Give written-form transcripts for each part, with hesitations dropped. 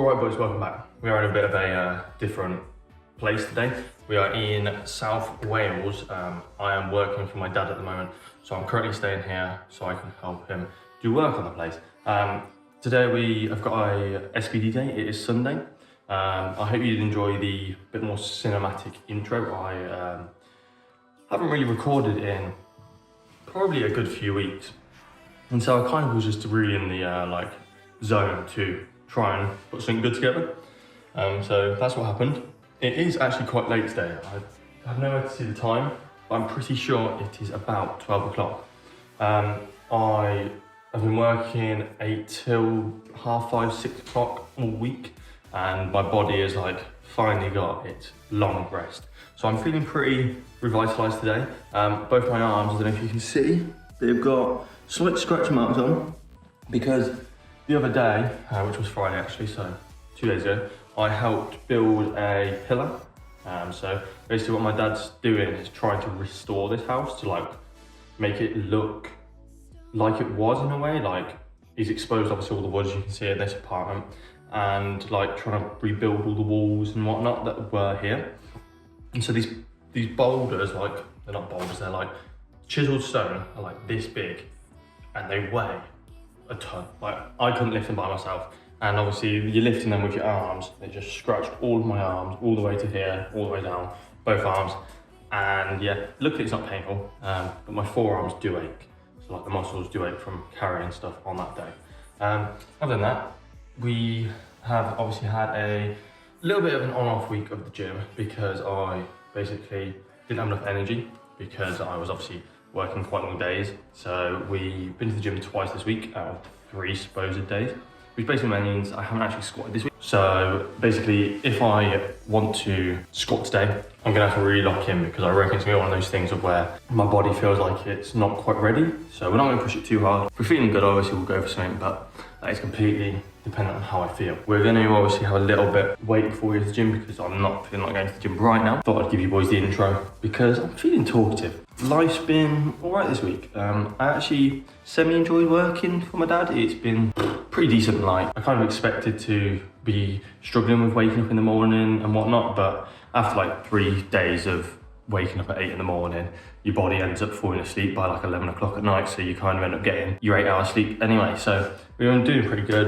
Alright boys, welcome back. We are in a bit of a different place today. We are in South Wales. I am working for my dad at the moment, so I'm currently staying here so I can help him do work on the place. Today we have got a SBD day. It is Sunday. I hope you enjoy the bit more cinematic intro. I haven't really recorded in probably a good few weeks, and so I kind of was just really in the zone to try and put something good together. So that's what happened. It is actually quite late today. I have nowhere to see the time, but I'm pretty sure it is about 12 o'clock. I have been working 8 till half 5, 6 o'clock all week, and my body is finally got its long rest. So I'm feeling pretty revitalized today. Both my arms, I don't know if you can see, they've got slight scratch marks on because the other day, which was Friday actually, so 2 days ago, I helped build a pillar. So basically what my dad's doing is trying to restore this house to make it look like it was in a way. He's exposed obviously all the woods you can see in this apartment, and trying to rebuild all the walls and whatnot that were here. And so these boulders, they're not boulders, they're chiseled stone, are this big, and they weigh a ton. I couldn't lift them by myself, and obviously you're lifting them with your arms. They just scratched all of my arms all the way to here, all the way down, both arms. And yeah, luckily it's not painful, but my forearms do ache. So the muscles do ache from carrying stuff on that day. Other than that, we have obviously had a little bit of an on-off week of the gym because I basically didn't have enough energy because I was obviously working quite long days. So we've been to the gym twice this week out of 3 supposed days, which basically means I haven't actually squatted this week. So basically, if I want to squat today, I'm gonna have to really lock in because I reckon it's gonna be one of those things of where my body feels like it's not quite ready. So we're not gonna push it too hard. If we're feeling good, obviously we'll go for something, but that is completely dependent on how I feel. We're gonna obviously have a little bit wait before we go to the gym because I'm not feeling like going to the gym right now. Thought I'd give you boys the intro because I'm feeling talkative. Life's been all right this week. I actually semi-enjoyed working for my dad. It's been pretty decent light. I kind of expected to be struggling with waking up in the morning and whatnot, but after 3 days of waking up at 8 in the morning, your body ends up falling asleep by 11 o'clock at night, so you kind of end up getting your 8 hours sleep anyway. So we've been doing pretty good.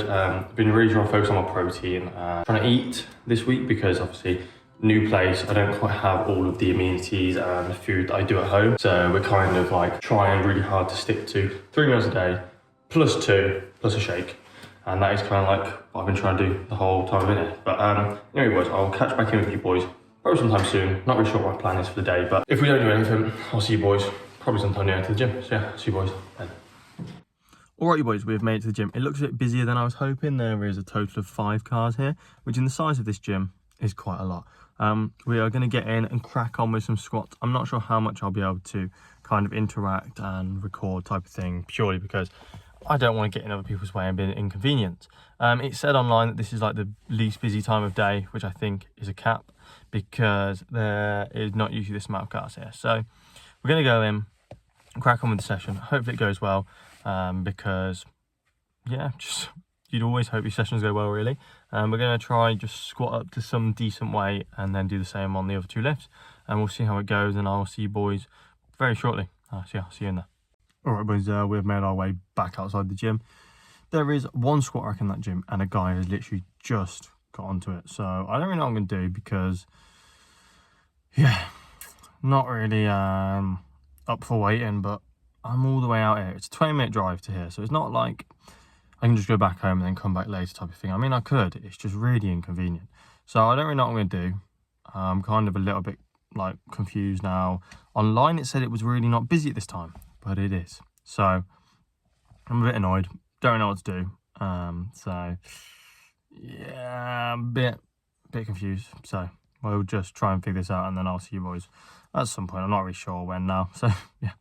Been really trying to focus on my protein, trying to eat this week because obviously new place, I don't quite have all of the amenities and food that I do at home. So we're kind of trying really hard to stick to 3 meals a day, plus 2, plus a shake. And that is kind of what I've been trying to do the whole time I've been here. But anyway boys, I'll catch back in with you boys probably sometime soon. Not really sure what my plan is for the day, but if we don't do anything, I'll see you boys probably sometime near to the gym. So yeah, see you boys then. Alright you boys, we've made it to the gym. It looks a bit busier than I was hoping. There is a total of 5 cars here, which in the size of this gym is quite a lot. We are going to get in and crack on with some squats. I'm not sure how much I'll be able to kind of interact and record type of thing, purely because I don't want to get in other people's way and be an inconvenience. It said online that this is the least busy time of day, which I think is a cap because there is not usually this amount of cars here. So we're going to go in and crack on with the session. Hopefully it goes well, because yeah, just you'd always hope your sessions go well really. We're going to try just squat up to some decent weight and then do the same on the other 2 lifts, and we'll see how it goes, and I'll see you boys very shortly. I'll see you in there. Alright boys, we've made our way back outside the gym. There is 1 squat rack in that gym and a guy has literally just got onto it. So I don't really know what I'm going to do because, yeah, not really up for waiting, but I'm all the way out here. It's a 20-minute drive to here, so it's not like I can just go back home and then come back later type of thing. I mean, I could, it's just really inconvenient. So I don't really know what I'm going to do. I'm kind of a little bit confused now. Online it said it was really not busy at this time, but it is. So I'm a bit annoyed, don't know what to do. So yeah, I'm a bit confused. So we'll just try and figure this out, and then I'll see you boys at some point. I'm not really sure when now, so yeah.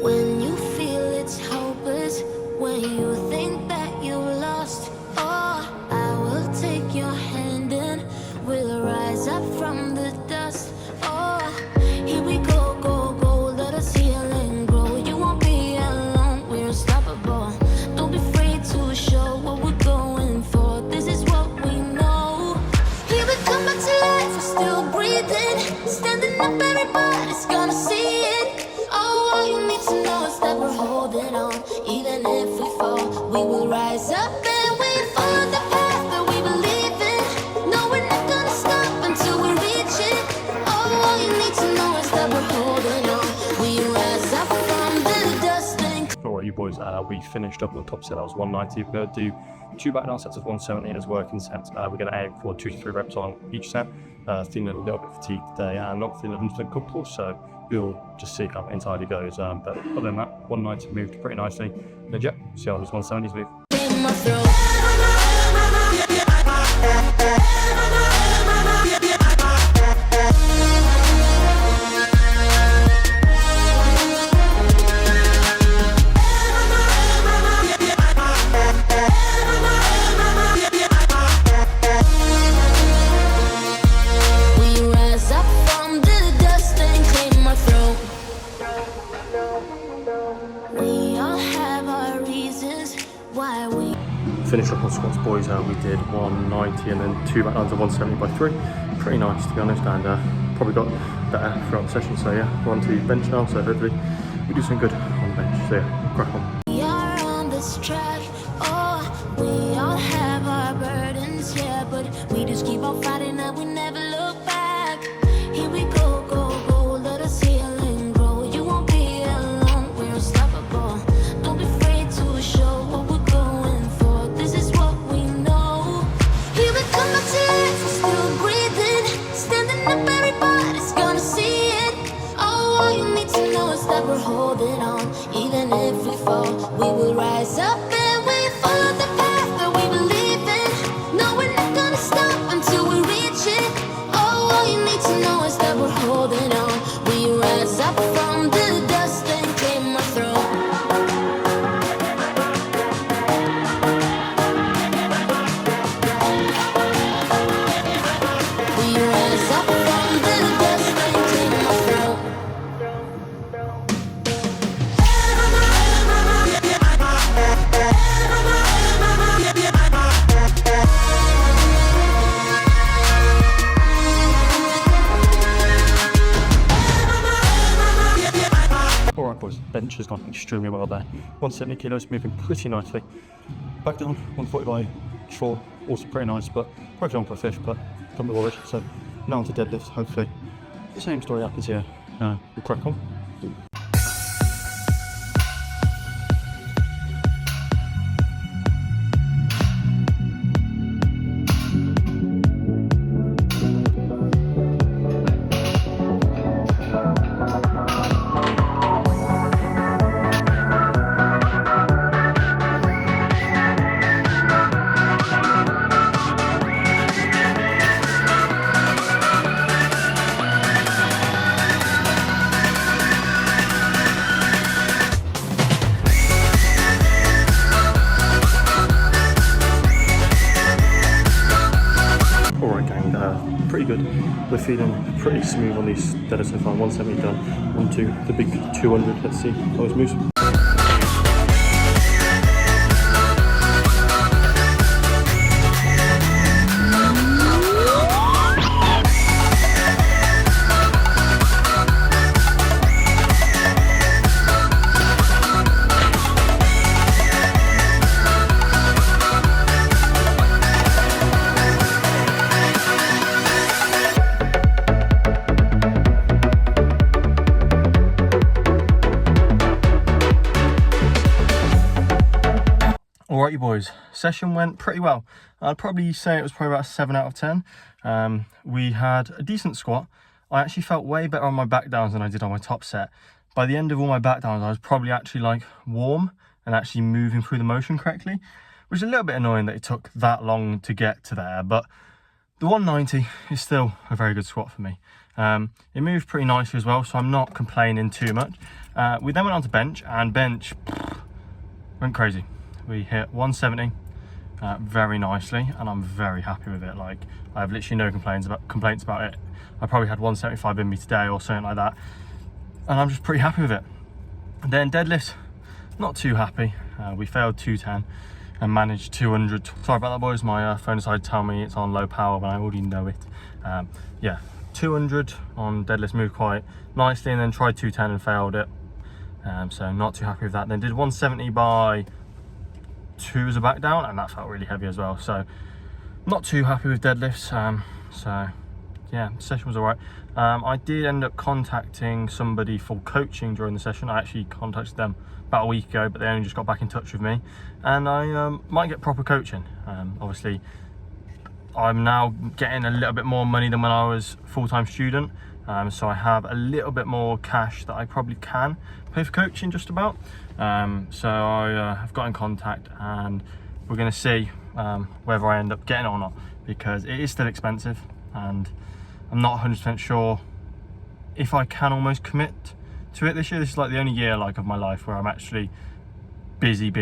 When you feel it's hopeless, when you think that you lost, oh, I will take your hand and we'll rise up from the dust. Oh, here we go, go, go, let us heal and grow. You won't be alone, we're unstoppable. Don't be afraid to show We finished up on the top set, that was 190. We're going to do 2 back down sets of 170 as working sets. We're going to aim for 2 to 3 reps on each set. Feeling a little bit fatigued today and not feeling 100% comfortable, so we'll just see how it entirely goes. But other than that, 190 moved pretty nicely. And yeah, see how those 170s move. Finished up on squats, boys. We did 190 and then 2 back downs of 170 by 3. Pretty nice, to be honest, and probably got better throughout the session. So yeah, we're on to bench now, so hopefully we do some good on the bench. So yeah, crack on. We are on this track, oh, we all have our burdens, yeah, but we just keep on fighting and we never look back. Here we go, go, go, let us heal and grow. You won't be alone, we're unstoppable. Don't be afraid to show what we're going for. This is what we know. Here we come, my tears, we're still breathing. Standing up, everybody's gonna see it. Oh, all you need to know is that we're holding on. Even if we fall, we will rise up and we follow the path that we believe in. No, we're not gonna stop until we reach it. Oh, all you need to know is that we're holding on. We rise up from the dust and claim our throne. We rise up from the dust and claim our throne. Alright boys, bench has gone extremely well there. 170 kilos, moving pretty nicely. Back down, 140 by 4, also pretty nice, but probably on for a 5th, but can't be worried. So now on to deadlifts, hopefully the same story happens here. We'll crack on. Pretty good. We're feeling pretty smooth on these deadlifts so far. 170 done. On to the big 200. Let's see how this moves. Alright you boys, session went pretty well. I'd probably say it was probably about a 7 out of 10. We had a decent squat. I actually felt way better on my back downs than I did on my top set. By the end of all my back downs, I was probably actually like warm and actually moving through the motion correctly, which is a little bit annoying that it took that long to get to there, but the 190 is still a very good squat for me. It moved pretty nicely as well, so I'm not complaining too much. We then went on to bench, and bench went crazy. We hit 170 very nicely, and I'm very happy with it. Like, I have literally no complaints about it. I probably had 175 in me today or something like that, and I'm just pretty happy with it. And then deadlift, not too happy. We failed 210 and managed 200. Sorry about that, boys. My phone decided to tell me it's on low power when I already know it. Yeah, 200 on deadlift moved quite nicely, and then tried 210 and failed it. So not too happy with that. Then did 170 by 2 as a back down, and that felt really heavy as well. So not too happy with deadlifts. So yeah, the session was all right. I did end up contacting somebody for coaching during the session. I actually contacted them about a week ago, but they only just got back in touch with me, and I might get proper coaching. Obviously, I'm now getting a little bit more money than when I was full-time student, so I have a little bit more cash that I probably can pay for coaching just about. So I have got in contact, and we're going to see whether I end up getting it or not, because it is still expensive, and I'm not 100% sure if I can almost commit to it this year. This is like the only year of my life where I'm actually busy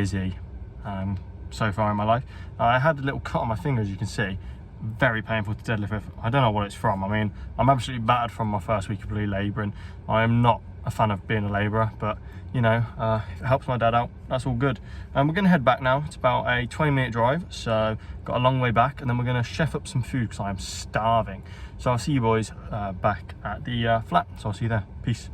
so far in my life. I had a little cut on my finger, as you can see. Very painful to deadlift. I don't know what it's from. I mean, I'm absolutely battered from my first week of blue labouring. I am not a fan of being a labourer, but you know, if it helps my dad out, that's all good. And we're going to head back now. It's about a 20-minute drive, so got a long way back, and then we're going to chef up some food because I'm starving. So I'll see you boys back at the flat. So I'll see you there. Peace.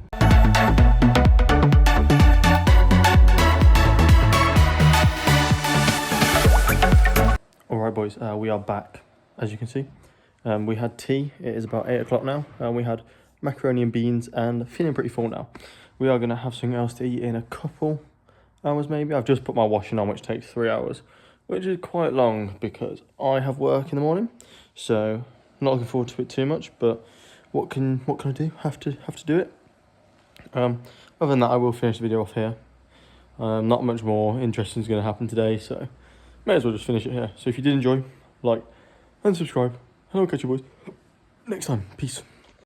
All right, boys, we are back, as you can see. We had tea. It is about 8 o'clock now, and we had macaroni and beans, and feeling pretty full now. We are going to have something else to eat in a couple hours maybe. I've just put my washing on, which takes 3 hours, which is quite long because I have work in the morning, so I'm not looking forward to it too much. But what can I do? Have to do it. Other than that, I will finish the video off here. Not much more interesting is going to happen today, so may as well just finish it here. So if you did enjoy, like and subscribe, and I'll catch you boys next time. Peace.